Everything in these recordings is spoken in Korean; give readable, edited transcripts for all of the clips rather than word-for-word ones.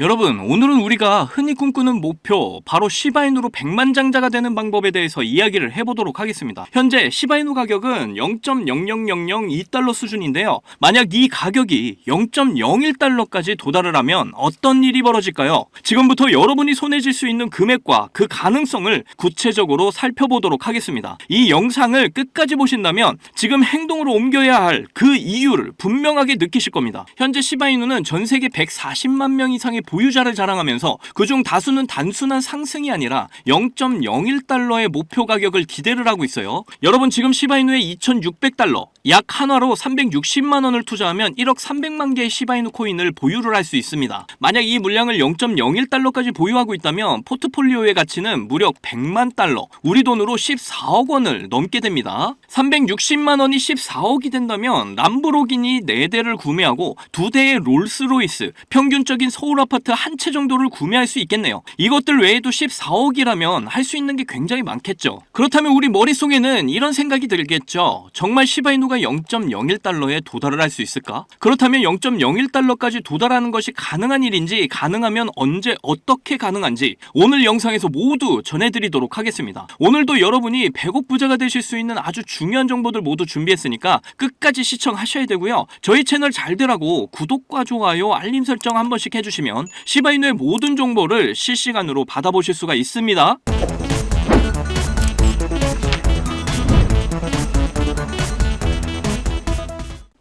여러분, 오늘은 우리가 흔히 꿈꾸는 목표, 바로 시바이누로 백만장자가 되는 방법에 대해서 이야기를 해보도록 하겠습니다. 현재 시바이누 가격은 0.00002달러 수준인데요. 만약 이 가격이 0.01달러까지 도달을 하면 어떤 일이 벌어질까요? 지금부터 여러분이 손에 쥘 수 있는 금액과 그 가능성을 구체적으로 살펴보도록 하겠습니다. 이 영상을 끝까지 보신다면 지금 행동으로 옮겨야 할 그 이유를 분명하게 느끼실 겁니다. 현재 시바이누는 전 세계 140만 명 이상의 보유자를 자랑하면서 그중 다수는 단순한 상승이 아니라 0.01달러의 목표 가격을 기대를 하고 있어요. 여러분, 지금 시바이누의 2,600달러, 약 한화로 360만 원을 투자하면 1억 300만 개의 시바이누 코인을 보유를 할 수 있습니다. 만약 이 물량을 0.01달러까지 보유하고 있다면 포트폴리오의 가치는 무려 100만 달러, 우리 돈으로 14억 원을 넘게 됩니다. 360만 원이 14억이 된다면 람보르기니 4대를 구매하고 2대의 롤스로이스, 평균적인 서울 아파트 한 채 정도를 구매할 수 있겠네요. 이것들 외에도 14억이라면 할 수 있는 게 굉장히 많겠죠. 그렇다면 우리 머릿속에는 이런 생각이 들겠죠. 정말 시바이누가 0.01달러에 도달을 할 수 있을까? 그렇다면 0.01달러까지 도달하는 것이 가능한 일인지, 가능하면 언제 어떻게 가능한지 오늘 영상에서 모두 전해드리도록 하겠습니다. 오늘도 여러분이 100억 부자가 되실 수 있는 아주 중요한 정보들 모두 준비했으니까 끝까지 시청하셔야 되고요. 저희 채널 잘 되라고 구독과 좋아요, 알림 설정 한 번씩 해주시면 시바이누의 모든 정보를 실시간으로 받아보실 수가 있습니다.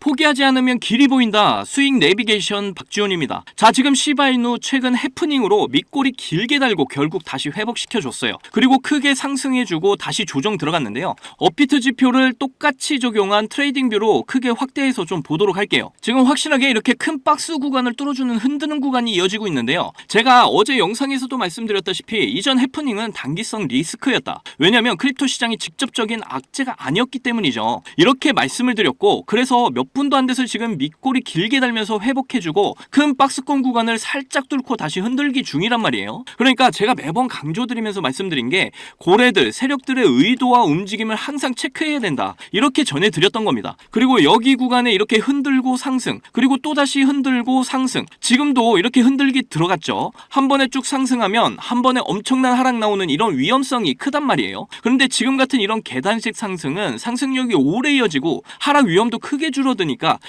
포기하지 않으면 길이 보인다. 수익 내비게이션 박지원입니다. 자, 지금 시바이누 최근 해프닝으로 밑꼬리 길게 달고 결국 다시 회복시켜줬어요. 그리고 크게 상승해주고 다시 조정 들어갔는데요. 업비트 지표를 똑같이 적용한 트레이딩뷰로 크게 확대해서 좀 보도록 할게요. 지금 확실하게 이렇게 큰 박스 구간을 뚫어주는 흔드는 구간이 이어지고 있는데요. 제가 어제 영상에서도 말씀드렸다시피 이전 해프닝은 단기성 리스크였다. 왜냐면 크립토 시장이 직접적인 악재가 아니었기 때문이죠. 이렇게 말씀을 드렸고, 그래서 몇 분도 안 돼서 지금 밑꼬리 길게 달면서 회복해주고 큰 박스권 구간을 살짝 뚫고 다시 흔들기 중이란 말이에요. 그러니까 제가 매번 강조드리면서 말씀드린 게 고래들, 세력들의 의도와 움직임을 항상 체크해야 된다, 이렇게 전해드렸던 겁니다. 그리고 여기 구간에 이렇게 흔들고 상승, 그리고 또다시 흔들고 상승, 지금도 이렇게 흔들기 들어갔죠. 한 번에 쭉 상승하면 한 번에 엄청난 하락 나오는 이런 위험성이 크단 말이에요. 그런데 지금 같은 이런 계단식 상승은 상승력이 오래 이어지고 하락 위험도 크게 줄어드니까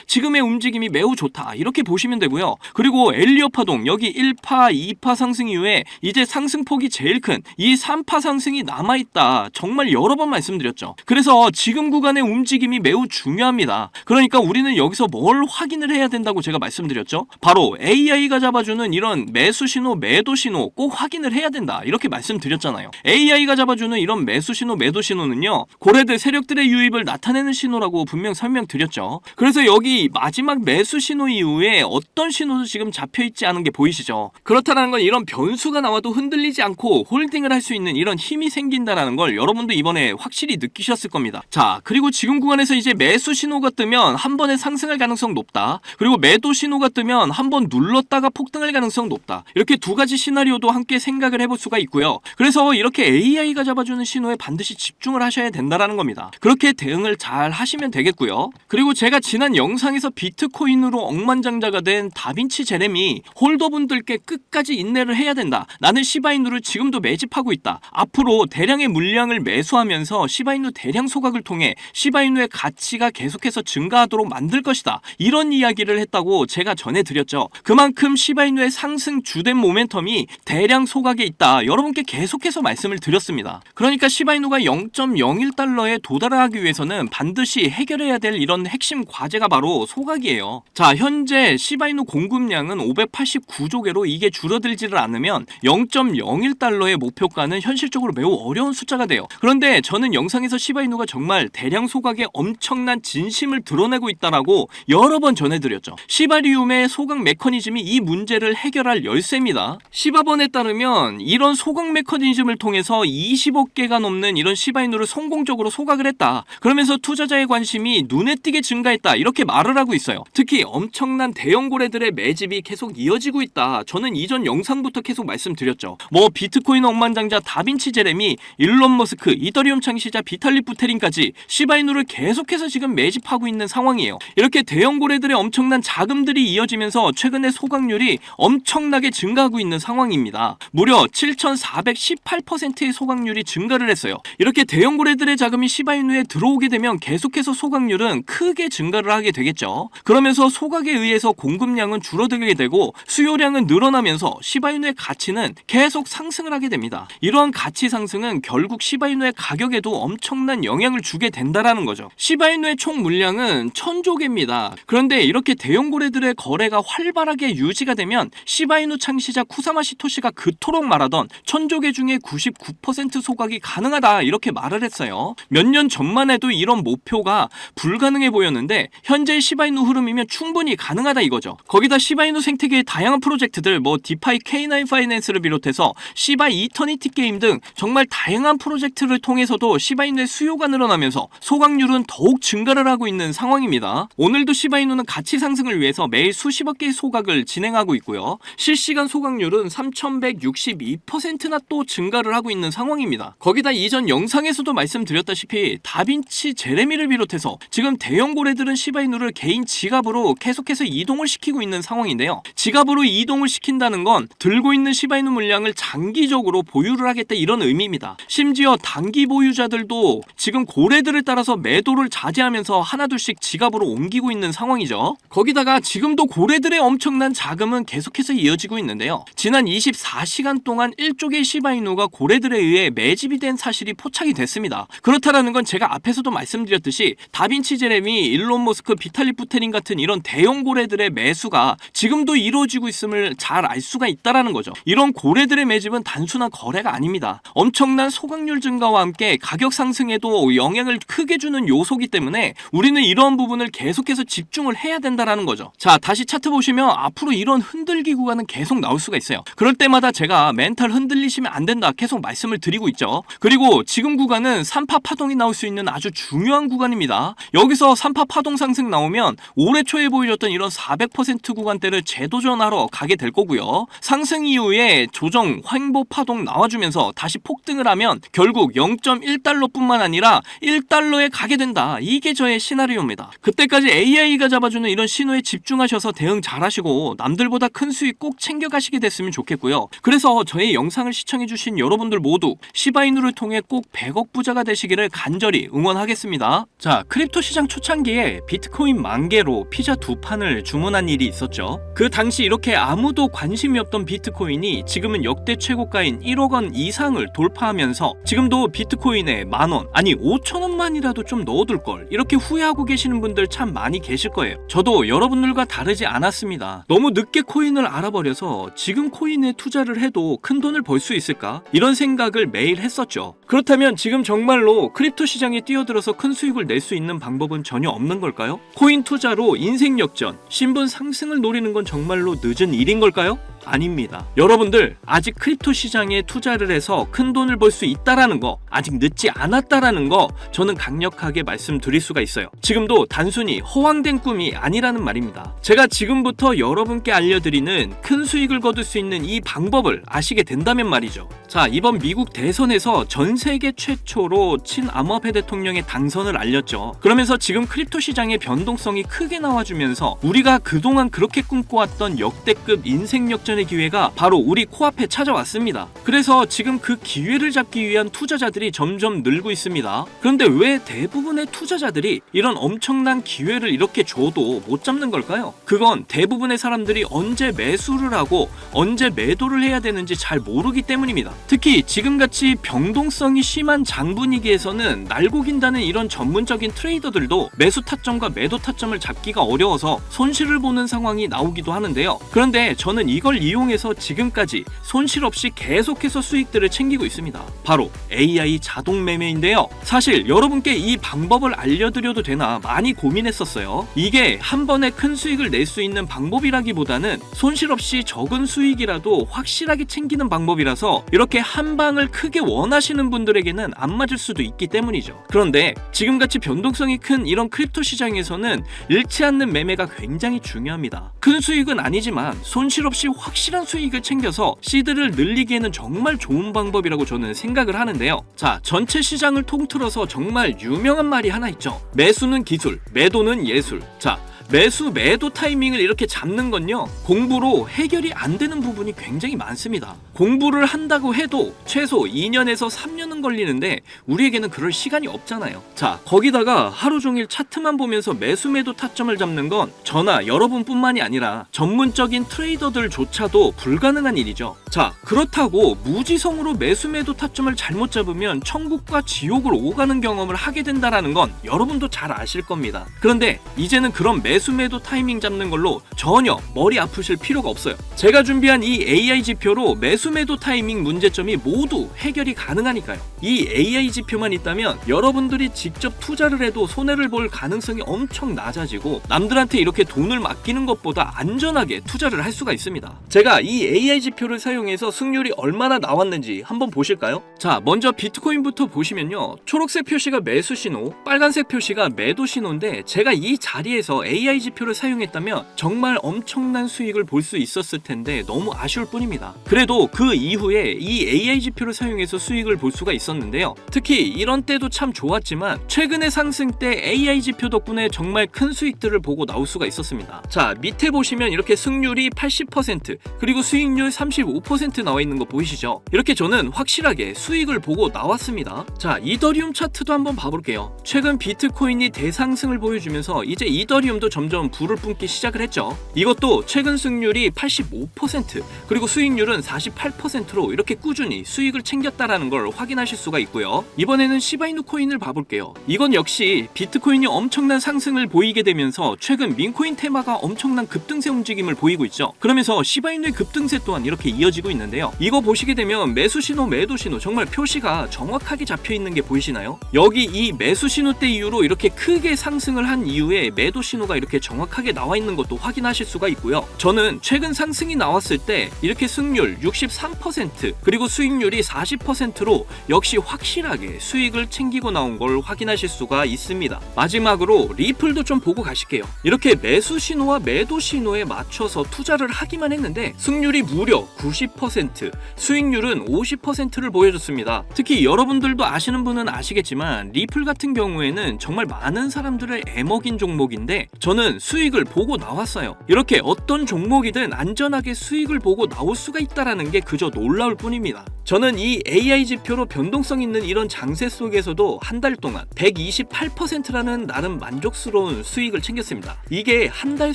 지금의 움직임이 매우 좋다, 이렇게 보시면 되고요. 그리고 엘리어 파동, 여기 1파, 2파 상승 이후에 이제 상승폭이 제일 큰 이 3파 상승이 남아있다, 정말 여러 번 말씀드렸죠. 그래서 지금 구간의 움직임이 매우 중요합니다. 그러니까 우리는 여기서 뭘 확인을 해야 된다고 제가 말씀드렸죠. 바로 AI가 잡아주는 이런 매수 신호, 매도 신호 꼭 확인을 해야 된다, 이렇게 말씀드렸잖아요. AI가 잡아주는 이런 매수 신호, 매도 신호는요, 고래들, 세력들의 유입을 나타내는 신호라고 분명 설명드렸죠. 그래서 여기 마지막 매수 신호 이후에 어떤 신호도 지금 잡혀있지 않은 게 보이시죠? 그렇다는 건 이런 변수가 나와도 흔들리지 않고 홀딩을 할 수 있는 이런 힘이 생긴다는 걸 여러분도 이번에 확실히 느끼셨을 겁니다. 자, 그리고 지금 구간에서 이제 매수 신호가 뜨면 한 번에 상승할 가능성 높다, 그리고 매도 신호가 뜨면 한 번 눌렀다가 폭등할 가능성 높다, 이렇게 두 가지 시나리오도 함께 생각을 해볼 수가 있고요. 그래서 이렇게 AI가 잡아주는 신호에 반드시 집중을 하셔야 된다는 겁니다. 그렇게 대응을 잘 하시면 되겠고요. 그리고 제가 지난 영상에서 비트코인으로 억만장자가 된 다빈치 제레미 홀더분들께 끝까지 인내를 해야 된다, 나는 시바이누를 지금도 매집하고 있다, 앞으로 대량의 물량을 매수하면서 시바이누 대량 소각을 통해 시바이누의 가치가 계속해서 증가하도록 만들 것이다, 이런 이야기를 했다고 제가 전해드렸죠. 그만큼 시바이누의 상승 주된 모멘텀이 대량 소각에 있다, 여러분께 계속해서 말씀을 드렸습니다. 그러니까 시바이누가 0.01달러에 도달하기 위해서는 반드시 해결해야 될 이런 핵심 과제가 바로 소각이에요. 자, 현재 시바이누 공급량은 589조 개로 이게 줄어들지를 않으면 0.01달러의 목표가는 현실적으로 매우 어려운 숫자가 돼요. 그런데 저는 영상에서 시바이누가 정말 대량 소각에 엄청난 진심을 드러내고 있다라고 여러 번 전해드렸죠. 시바리움의 소각 메커니즘이 이 문제를 해결할 열쇠입니다. 시바번에 따르면 이런 소각 메커니즘을 통해서 20억 개가 넘는 이런 시바이누를 성공적으로 소각을 했다, 그러면서 투자자의 관심이 눈에 띄게 증가했다, 이렇게 이렇게 말을 하고 있어요. 특히 엄청난 대형 고래들의 매집이 계속 이어지고 있다. 저는 이전 영상부터 계속 말씀드렸죠. 비트코인 억만장자 다빈치 제레미, 일론 머스크, 이더리움 창시자 비탈리 부테린까지 시바이누를 계속해서 지금 매집하고 있는 상황이에요. 이렇게 대형 고래들의 엄청난 자금들이 이어지면서 최근에 소각률이 엄청나게 증가하고 있는 상황입니다. 무려 7,418%의 소각률이 증가를 했어요. 이렇게 대형 고래들의 자금이 시바이누에 들어오게 되면 계속해서 소각률은 크게 증가를 하게 되겠죠. 그러면서 소각에 의해서 공급량은 줄어들게 되고 수요량은 늘어나면서 시바이누의 가치는 계속 상승을 하게 됩니다. 이러한 가치 상승은 결국 시바이누의 가격에도 엄청난 영향을 주게 된다라는 거죠. 시바이누의 총 물량은 1000조 개입니다. 그런데 이렇게 대형 고래들의 거래가 활발하게 유지가 되면 시바이누 창시자 쿠사마 시토시가 그토록 말하던 1000조 개 중에 99% 소각이 가능하다 이렇게 말을 했어요. 몇 년 전만 해도 이런 목표가 불가능해 보였는데 현재의 시바이누 흐름이면 충분히 가능하다 이거죠. 거기다 시바이누 생태계의 다양한 프로젝트들 디파이 K9 파이낸스를 비롯해서 시바 이터니티 게임 등 정말 다양한 프로젝트를 통해서도 시바이누의 수요가 늘어나면서 소각률은 더욱 증가를 하고 있는 상황입니다. 오늘도 시바이누는 가치 상승을 위해서 매일 수십억 개의 소각을 진행하고 있고요. 실시간 소각률은 3162%나 또 증가를 하고 있는 상황입니다. 거기다 이전 영상에서도 말씀드렸다시피 다빈치 제레미를 비롯해서 지금 대형 고래들은 시바이누를 개인 지갑으로 계속해서 이동을 시키고 있는 상황인데요. 지갑으로 이동을 시킨다는 건 들고 있는 시바이누 물량을 장기적으로 보유를 하겠다 이런 의미입니다. 심지어 단기 보유자들도 지금 고래들을 따라서 매도를 자제하면서 하나둘씩 지갑으로 옮기고 있는 상황이죠. 거기다가 지금도 고래들의 엄청난 자금은 계속해서 이어지고 있는데요. 지난 24시간 동안 1조 개의 시바이누가 고래들에 의해 매집이 된 사실이 포착이 됐습니다. 그렇다라는 건 제가 앞에서도 말씀드렸듯이 다빈치 제레미, 일론 머스크, 비탈리 부테린 같은 이런 대형 고래들의 매수가 지금도 이루어지고 있음을 잘 알 수가 있다라는 거죠. 이런 고래들의 매집은 단순한 거래가 아닙니다. 엄청난 소각률 증가와 함께 가격 상승에도 영향을 크게 주는 요소기 때문에 우리는 이런 부분을 계속해서 집중을 해야 된다라는 거죠. 자, 다시 차트 보시면 앞으로 이런 흔들기 구간은 계속 나올 수가 있어요. 그럴 때마다 제가 멘탈 흔들리시면 안 된다 계속 말씀을 드리고 있죠. 그리고 지금 구간은 3파 파동이 나올 수 있는 아주 중요한 구간입니다. 여기서 3파 파동 상승 나오면 올해 초에 보여줬던 이런 400% 구간대를 재도전하러 가게 될 거고요. 상승 이후에 조정 횡보 파동 나와주면서 다시 폭등을 하면 결국 0.1달러뿐만 아니라 1달러에 가게 된다. 이게 저의 시나리오입니다. 그때까지 AI가 잡아주는 이런 신호에 집중하셔서 대응 잘하시고 남들보다 큰 수익 꼭 챙겨가시게 됐으면 좋겠고요. 그래서 저의 영상을 시청해주신 여러분들 모두 시바이누를 통해 꼭 100억 부자가 되시기를 간절히 응원하겠습니다. 자, 크립토 시장 초창기에 비트코인 10,000개로 피자 2판을 주문한 일이 있었죠. 그 당시 이렇게 아무도 관심이 없던 비트코인이 지금은 역대 최고가인 1억 원 이상을 돌파하면서 지금도 비트코인에 10,000원, 아니 5,000원만이라도 좀 넣어둘 걸 이렇게 후회하고 계시는 분들 참 많이 계실 거예요. 저도 여러분들과 다르지 않았습니다. 너무 늦게 코인을 알아버려서 지금 코인에 투자를 해도 큰 돈을 벌 수 있을까? 이런 생각을 매일 했었죠. 그렇다면 지금 정말로 크립토 시장에 뛰어들어서 큰 수익을 낼 수 있는 방법은 전혀 없는 걸까요? 코인 투자로 인생 역전, 신분 상승을 노리는 건 정말로 늦은 일인 걸까요? 아닙니다. 여러분들 아직 크립토 시장에 투자를 해서 큰 돈을 벌 수 있다라는 거, 아직 늦지 않았다라는 거 저는 강력하게 말씀드릴 수가 있어요. 지금도 단순히 허황된 꿈이 아니라는 말입니다. 제가 지금부터 여러분께 알려드리는 큰 수익을 거둘 수 있는 이 방법을 아시게 된다면 말이죠. 자, 이번 미국 대선에서 전 세계 최초로 친암호화폐 대통령의 당선을 알렸죠. 그러면서 지금 크립토 시장의 변동성이 크게 나와주면서 우리가 그동안 그렇게 꿈꿔왔던 역대급 인생 역전의 기회가 바로 우리 코앞에 찾아왔습니다. 그래서 지금 그 기회를 잡기 위한 투자자들이 점점 늘고 있습니다. 그런데 왜 대부분의 투자자들이 이런 엄청난 기회를 이렇게 줘도 못 잡는 걸까요? 그건 대부분의 사람들이 언제 매수를 하고 언제 매도를 해야 되는지 잘 모르기 때문입니다. 특히 지금같이 변동성이 심한 장분위기에서는 날고 긴다는 이런 전문적인 트레이더들도 매수 타점과 매도 타점을 잡기가 어려워서 손실을 보는 상황이 나오기도 하는데요. 그런데 저는 이걸 이용해서 지금까지 손실 없이 계속해서 수익들을 챙기고 있습니다. 바로 AI 자동 매매인데요. 사실 여러분께 이 방법을 알려드려도 되나 많이 고민했었어요. 이게 한 번에 큰 수익을 낼 수 있는 방법이라기보다는 손실 없이 적은 수익이라도 확실하게 챙기는 방법이라서 이렇게 한 방을 크게 원하시는 분들에게는 안 맞을 수도 있기 때문이죠. 그런데 지금같이 변동성이 큰 이런 크립토 시장에 입장에서는 잃지 않는 매매가 굉장히 중요합니다. 큰 수익은 아니지만 손실 없이 확실한 수익을 챙겨서 시드를 늘리기에는 정말 좋은 방법이라고 저는 생각을 하는데요. 자, 전체 시장을 통틀어서 정말 유명한 말이 하나 있죠. 매수는 기술, 매도는 예술. 자, 매수, 매도 타이밍을 이렇게 잡는 건요, 공부로 해결이 안 되는 부분이 굉장히 많습니다. 공부를 한다고 해도 최소 2년에서 3년은 걸리는데 우리에게는 그럴 시간이 없잖아요. 자, 거기다가 하루 종일 차트만 보면서 매수, 매도 타점을 잡는 건 저나 여러분뿐만이 아니라 전문적인 트레이더들조차도 불가능한 일이죠. 자, 그렇다고 무지성으로 매수, 매도 타점을 잘못 잡으면 천국과 지옥을 오가는 경험을 하게 된다는 건 여러분도 잘 아실 겁니다. 그런데 이제는 그런 매수, 매도 타이밍 잡는 걸로 전혀 머리 아프실 필요가 없어요. 제가 준비한 이 AI 지표로 매수, 매도 타이밍 문제점이 모두 해결이 가능하니까요. 이 AI 지표만 있다면 여러분들이 직접 투자를 해도 손해를 볼 가능성이 엄청 낮아지고 남들한테 이렇게 돈을 맡기는 것보다 안전하게 투자를 할 수가 있습니다. 제가 이 AI 지표를 사용해서 승률이 얼마나 나왔는지 한번 보실까요? 자, 먼저 비트코인부터 보시면요, 초록색 표시가 매수 신호, 빨간색 표시가 매도 신호인데 제가 이 자리에서 AI 지표를 사용했다면 정말 엄청난 수익을 볼 수 있었을 텐데 너무 아쉬울 뿐입니다. 그래도 그 이후에 이 AI 지표를 사용해서 수익을 볼 수가 있었는데요. 특히 이런 때도 참 좋았지만 최근의 상승 때 AI 지표 덕분에 정말 큰 수익들을 보고 나올 수가 있었습니다. 자, 밑에 보시면 이렇게 승률이 80% 그리고 수익률 35% 나와 있는 거 보이시죠? 이렇게 저는 확실하게 수익을 보고 나왔습니다. 자, 이더리움 차트도 한번 봐볼게요. 최근 비트코인이 대상승을 보여주면서 이제 이더리움도 점점 불을 뿜기 시작을 했죠. 이것도 최근 승률이 85% 그리고 수익률은 48%로 이렇게 꾸준히 수익을 챙겼다라는 걸 확인하실 수가 있고요. 이번에는 시바이누 코인을 봐볼게요. 이건 역시 비트코인이 엄청난 상승을 보이게 되면서 최근 민코인 테마가 엄청난 급등세 움직임을 보이고 있죠. 그러면서 시바이누의 급등세 또한 이렇게 이어지고 있는데요. 이거 보시게 되면 매수 신호, 매도 신호 정말 표시가 정확하게 잡혀 있는 게 보이시나요? 여기 이 매수 신호 때 이후로 이렇게 크게 상승을 한 이후에 매도 신호가 이렇게 정확하게 나와 있는 것도 확인하실 수가 있고요. 저는 최근 상승이 나왔을 때 이렇게 승률 63% 그리고 수익률이 40%로 역시 확실하게 수익을 챙기고 나온 걸 확인하실 수가 있습니다. 마지막으로 리플도 좀 보고 가실게요. 이렇게 매수 신호와 매도 신호에 맞춰서 투자를 하기만 했는데 승률이 무려 90%, 수익률은 50%를 보여줬습니다. 특히 여러분들도 아시는 분은 아시겠지만 리플 같은 경우에는 정말 많은 사람들을 애먹인 종목인데 저는 수익을 보고 나왔어요. 이렇게 어떤 종목이든 안전하게 수익을 보고 나올 수가 있다는 게 그저 놀라울 뿐입니다. 저는 이 AI 지표로 변동성 있는 이런 장세 속에서도 한 달 동안 128%라는 나름 만족스러운 수익을 챙겼습니다. 이게 한 달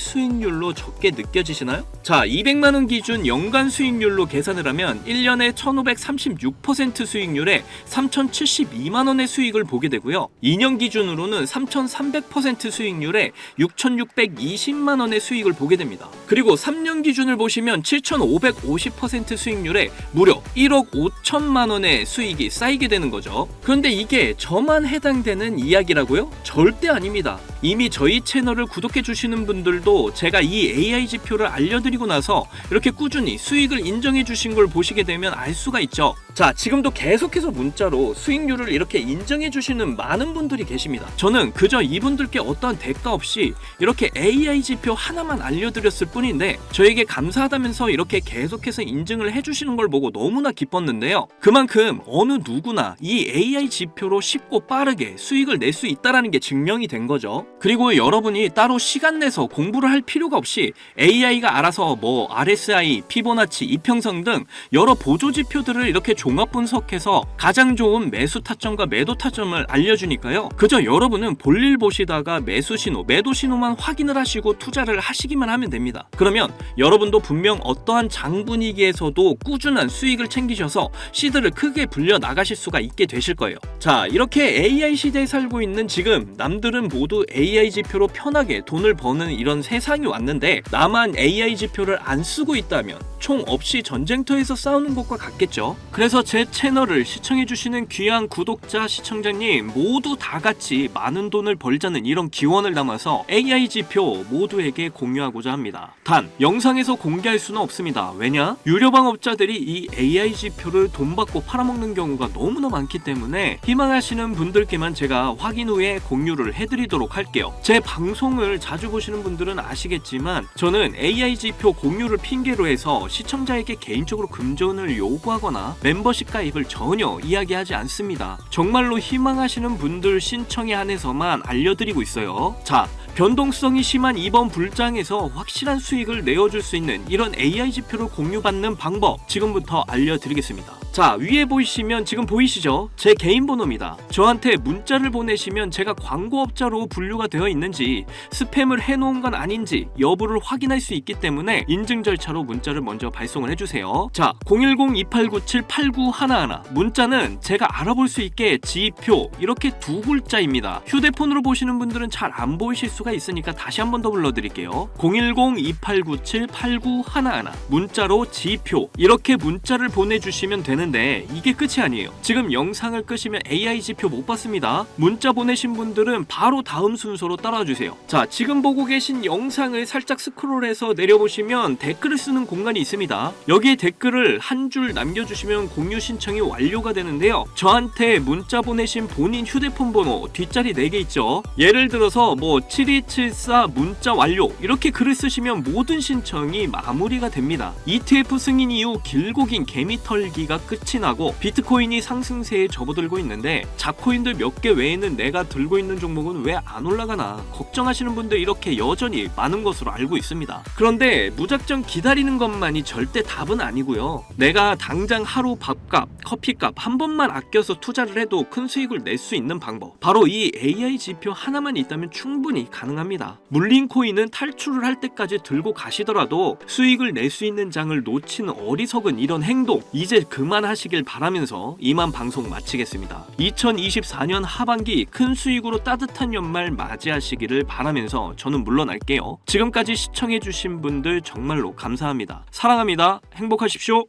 수익률로 적게 느껴지시나요? 자, 200만원 기준 연간 수익률로 계산을 하면 1년에 1536% 수익률에 3072만원의 수익을 보게 되고요. 2년 기준으로는 3300% 수익률에 6620만원의 수익을 보게 됩니다. 그리고 3년 기준을 보시면 7550% 수익률에 무려 1억 5천만원의 수익이 쌓이게 되는 거죠. 그런데 이게 저만 해당되는 이야기라고요? 절대 아닙니다. 이미 저희 채널을 구독해 주시는 분들도 제가 이 AI 지표를 알려드리고 나서 이렇게 꾸준히 수익을 인정해 주신 걸 보시게 되면 알 수가 있죠. 자, 지금도 계속해서 문자로 수익률을 이렇게 인정해 주시는 많은 분들이 계십니다. 저는 그저 이분들께 어떠한 대가 없이 이렇게 AI 지표 하나만 알려드렸을 뿐인데 저에게 감사하다면서 이렇게 계속해서 인증을 해주시는 걸 보고 너무나 기뻤는데요. 그만큼 어느 누구나 이 AI 지표로 쉽고 빠르게 수익을 낼 수 있다는 게 증명이 된 거죠. 그리고 여러분이 따로 시간 내서 공부를 할 필요가 없이 AI가 알아서 뭐 RSI, 피보나치, 이평선 등 여러 보조 지표들을 이렇게 종합 분석해서 가장 좋은 매수 타점과 매도 타점을 알려주니까요. 그저 여러분은 볼일 보시다가 매수 신호, 매도 신호만 확인을 하시고 투자를 하시기만 하면 됩니다. 그러면 여러분도 분명 어떠한 장 분위기에서도 꾸준한 수익을 챙기셔서 시드를 크게 불려 나가실 수가 있게 되실 거예요. 자, 이렇게 AI 시대에 살고 있는 지금 남들은 모두 AI 지표로 편하게 돈을 버는 이런 세상이 왔는데 나만 AI 지표를 안 쓰고 있다면 총 없이 전쟁터에서 싸우는 것과 같겠죠. 그래서 제 채널을 시청해주시는 귀한 구독자, 시청자님 모두 다 같이 많은 돈을 벌자는 이런 기원을 담아서 AI AI 지표 모두에게 공유하고자 합니다. 단 영상에서 공개할 수는 없습니다. 왜냐? 유료방업자들이 이 AI 지표를 돈 받고 팔아먹는 경우가 너무나 많기 때문에 희망하시는 분들께만 제가 확인 후에 공유를 해드리도록 할게요. 제 방송을 자주 보시는 분들은 아시겠지만 저는 AI 지표 공유를 핑계로 해서 시청자에게 개인적으로 금전을 요구하거나 멤버십 가입을 전혀 이야기하지 않습니다. 정말로 희망하시는 분들 신청에 한해서만 알려드리고 있어요. 자, 변동성이 심한 이번 불장에서 확실한 수익을 내어줄 수 있는 이런 AI 지표를 공유받는 방법 지금부터 알려드리겠습니다. 자, 위에 보이시면 지금 보이시죠? 제 개인 번호입니다. 저한테 문자를 보내시면 제가 광고업자로 분류가 되어 있는지 스팸을 해놓은 건 아닌지 여부를 확인할 수 있기 때문에 인증 절차로 문자를 먼저 발송을 해주세요. 자, 010-2897-8911 문자는 제가 알아볼 수 있게 지표 이렇게 두 글자입니다. 휴대폰으로 보시는 분들은 잘 안 보이실 수가 있으니까 다시 한 번 더 불러드릴게요. 010-2897-8911 문자로 지표 이렇게 문자를 보내주시면 되는데 이게 끝이 아니에요. 지금 영상을 끄시면 AI 지표 못 봤습니다. 문자 보내신 분들은 바로 다음 순서로 따라와주세요. 자, 지금 보고 계신 영상을 살짝 스크롤해서 내려보시면 댓글을 쓰는 공간이 있습니다. 여기에 댓글을 한 줄 남겨주시면 공유 신청이 완료가 되는데요. 저한테 문자 보내신 본인 휴대폰 번호 뒷자리 4개 있죠. 예를 들어서 7274 문자 완료 이렇게 글을 쓰시면 모든 신청이 마무리가 됩니다. ETF 승인 이후 길고 긴 개미 털기가 끝이 나고 비트코인이 상승세에 접어들고 있는데 잡코인들 몇 개 외에는 내가 들고 있는 종목은 왜 안 올라가나 걱정하시는 분들 이렇게 여전히 많은 것으로 알고 있습니다. 그런데 무작정 기다리는 것만이 절대 답은 아니고요. 내가 당장 하루 밥값, 커피값 한 번만 아껴서 투자를 해도 큰 수익을 낼 수 있는 방법 바로 이 AI 지표 하나만 있다면 충분히 가능합니다. 물린 코인은 탈출을 할 때까지 들고 가시더라도 수익을 낼 수 있는 장을 놓치는 어리석은 이런 행동 이제 그만하시길 바라면서 이만 방송 마치겠습니다. 2024년 하반기 큰 수익으로 따뜻한 연말 맞이하시기를 바라면서 저는 물러날게요. 지금까지 시청해주신 분들 정말로 감사합니다. 사랑합니다. 행복하십시오.